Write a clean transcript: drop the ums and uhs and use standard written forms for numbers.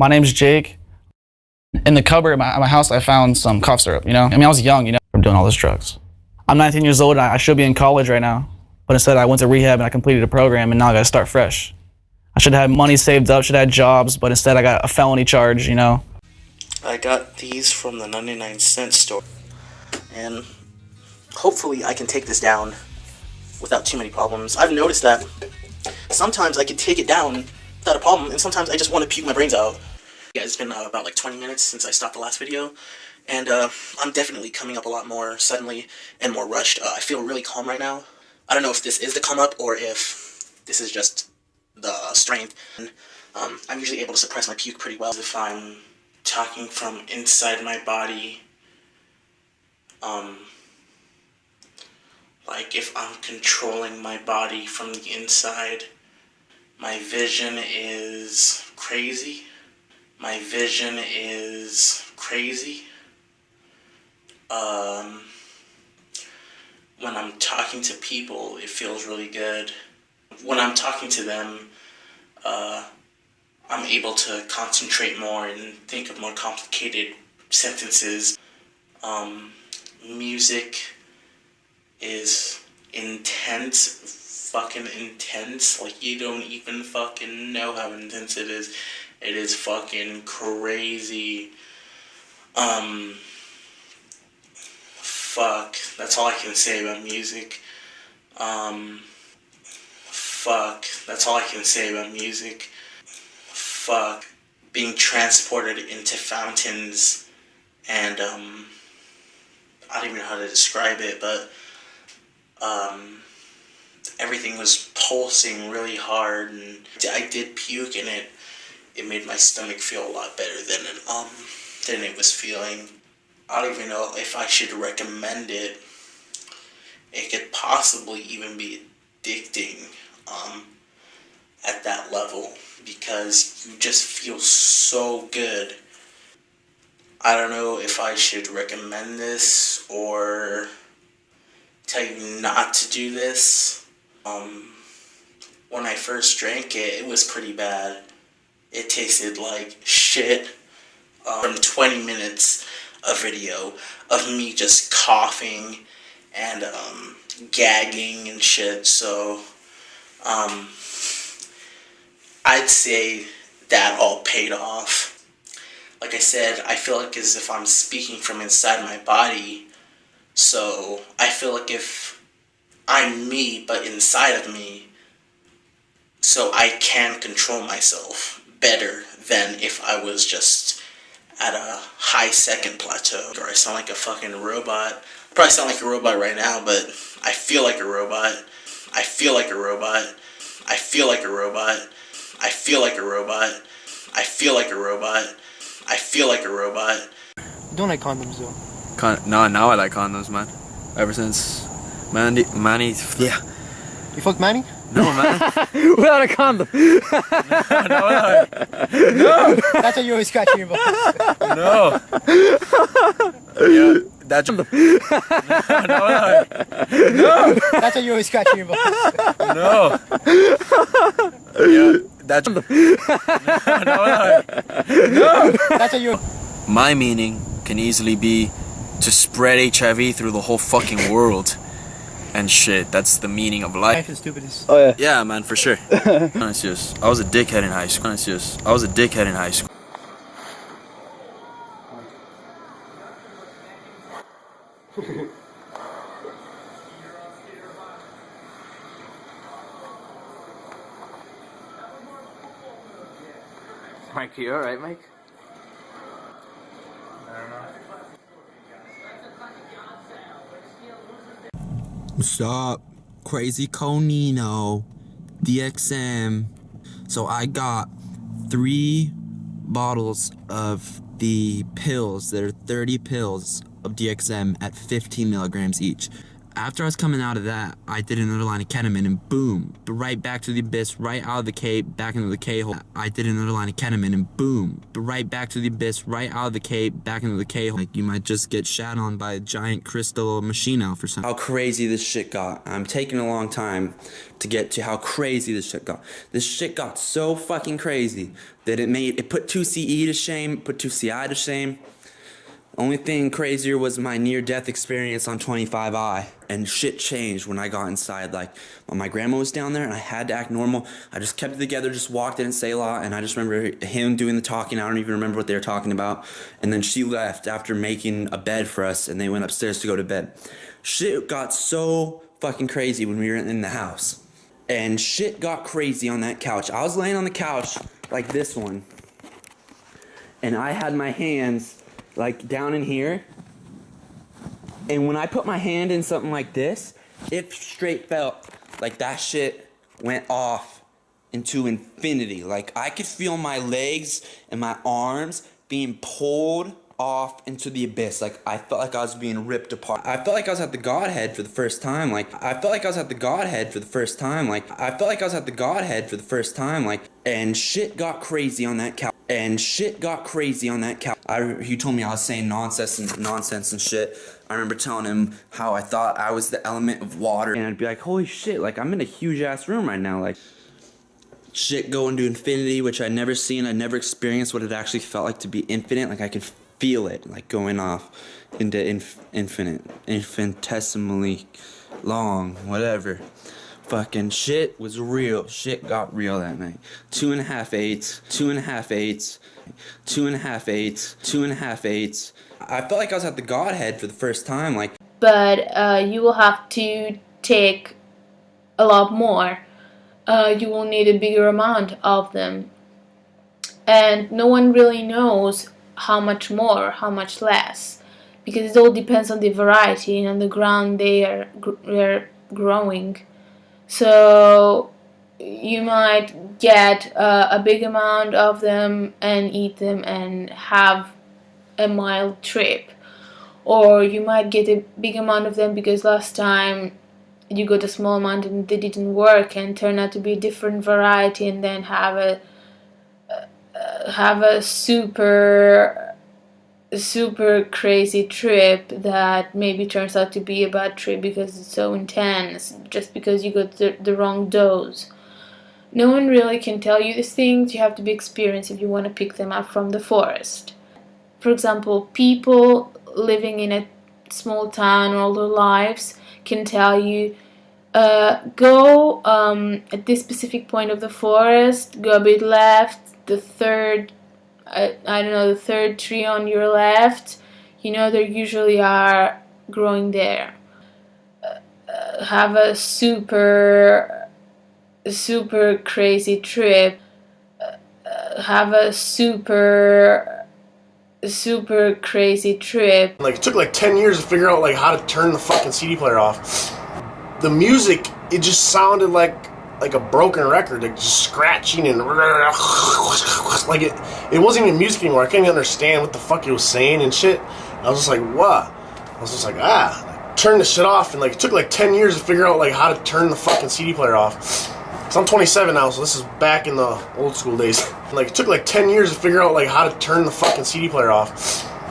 My name's Jake. In the cupboard at my house, I found some cough syrup, you know? I mean, I was young, you know, from doing all this drugs. I'm 19 years old, and I should be in college right now. But instead, I went to rehab and I completed a program, and now I gotta start fresh. I should have money saved up, should have had jobs, but instead I got a felony charge, you know? I got these from the 99-cent store. And hopefully I can take this down without too many problems. I've noticed that sometimes I can take it down without a problem, and sometimes I just want to puke my brains out. Yeah, it's been about like 20 minutes since I stopped the last video, and I'm definitely coming up a lot more suddenly and more rushed. I feel really calm right now. I don't know if this is the come up or if this is just the strength. I'm usually able to suppress my puke pretty well if I'm talking from inside my body. Like if I'm controlling my body from the inside. My vision is crazy. My vision is crazy. When I'm talking to people, it feels really good. When I'm talking to them, I'm able to concentrate more and think of more complicated sentences. Music is intense. Fucking intense. Like, you don't even fucking know how intense it is. It is fucking crazy. Fuck. That's all I can say about music. Fuck. That's all I can say about music. Fuck. Being transported into fountains and, I don't even know how to describe it, but, everything was pulsing really hard, and I did puke, and it made my stomach feel a lot better than it was feeling. I don't even know if I should recommend it. It could possibly even be addicting at that level, because you just feel so good. I don't know if I should recommend this or tell you not to do this. When I first drank it, it was pretty bad. It tasted like shit. From 20 minutes of video of me just coughing and gagging and shit, so I'd say that all paid off. Like I said, I feel like as if I'm speaking from inside my body, so I feel like if I'm me, but inside of me, so I can control myself better than if I was just at a high second plateau. Or I sound like a fucking robot. I probably sound like a robot right now, but I feel like a robot. I feel like a robot. I feel like a robot. I feel like a robot. I feel like a robot. I feel like a robot. You don't like condoms though? No, now I like condoms, man. Ever since Manny, yeah. You fucked Manny? No, man. Without a condom. No. That's how you always scratch your balls. No. Yeah, that's No. That's how you always scratch your balls. no. Yeah, that's No. That's how you. My meaning can easily be to spread HIV through the whole fucking world. And shit, that's the meaning of life. Life is stupidest. Oh yeah. Yeah, man, for sure. It's just, I was a dickhead in high school. It's just, I was a dickhead in high school. Mike, you alright, Mike? What's up? Crazy Conino, DXM. So I got 3 bottles of the pills. There are 30 pills of DXM at 15 milligrams each. After I was coming out of that, I did another line of ketamine and boom, right back to the abyss, right out of the cave, back into the K-hole. I did another line of ketamine and boom, right back to the abyss, right out of the cave, back into the K-hole. Like you might just get shat on by a giant crystal machine elf or something. How crazy this shit got. I'm taking a long time to get to how crazy this shit got. This shit got so fucking crazy that it put 2CE to shame, put 2CI to shame. Only thing crazier was my near-death experience on 25I, and shit changed when I got inside. Like, my grandma was down there, and I had to act normal. I just kept it together, just walked, didn't say a lot, and I just remember him doing the talking. I don't even remember what they were talking about. And then she left after making a bed for us, and they went upstairs to go to bed. Shit got so fucking crazy when we were in the house. And shit got crazy on that couch. I was laying on the couch like this one, and I had my hands like down in here, and when I put my hand in something like this, it straight felt like that shit went off into infinity. Like I could feel my legs and my arms being pulled off into the abyss. Like I felt like I was being ripped apart. I felt like I was at the Godhead for the first time. And shit got crazy on that couch. He told me I was saying nonsense and shit. I remember telling him how I thought I was the element of water, and I'd be like, holy shit, like I'm in a huge ass room right now, like shit going to infinity, which I'd never seen. I'd never experienced what it actually felt like to be infinite. Like I could feel it, like going off into infinitesimally long, whatever. Fucking shit was real. Shit got real that night. 2.5 eights. I felt like I was at the Godhead for the first time. Like, but you will have to take a lot more. You will need a bigger amount of them, and no one really knows how much more, how much less, because it all depends on the variety and on the ground they're growing. So you might get a big amount of them and eat them and have a mild trip, or you might get a big amount of them because last time you got a small amount and they didn't work and turn out to be a different variety, and then have a super crazy trip that maybe turns out to be a bad trip because it's so intense, just because you got the wrong dose. No one really can tell you these things. You have to be experienced if you want to pick them up from the forest. For example, people living in a small town all their lives can tell you, go at this specific point of the forest, go a bit left, the third tree on your left, there usually are growing there. Have a super crazy trip. Have a super crazy trip. Like, it took like 10 years to figure out like how to turn the fucking CD player off. The music, it just sounded like a broken record, like just scratching and like it wasn't even music anymore. I couldn't understand what the fuck it was saying and shit. I was just like, what? I was just like, turn the shit off, and like it took like 10 years to figure out like how to turn the fucking CD player off. So I'm 27 now, so this is back in the old school days. Like it took like 10 years to figure out like how to turn the fucking CD player off.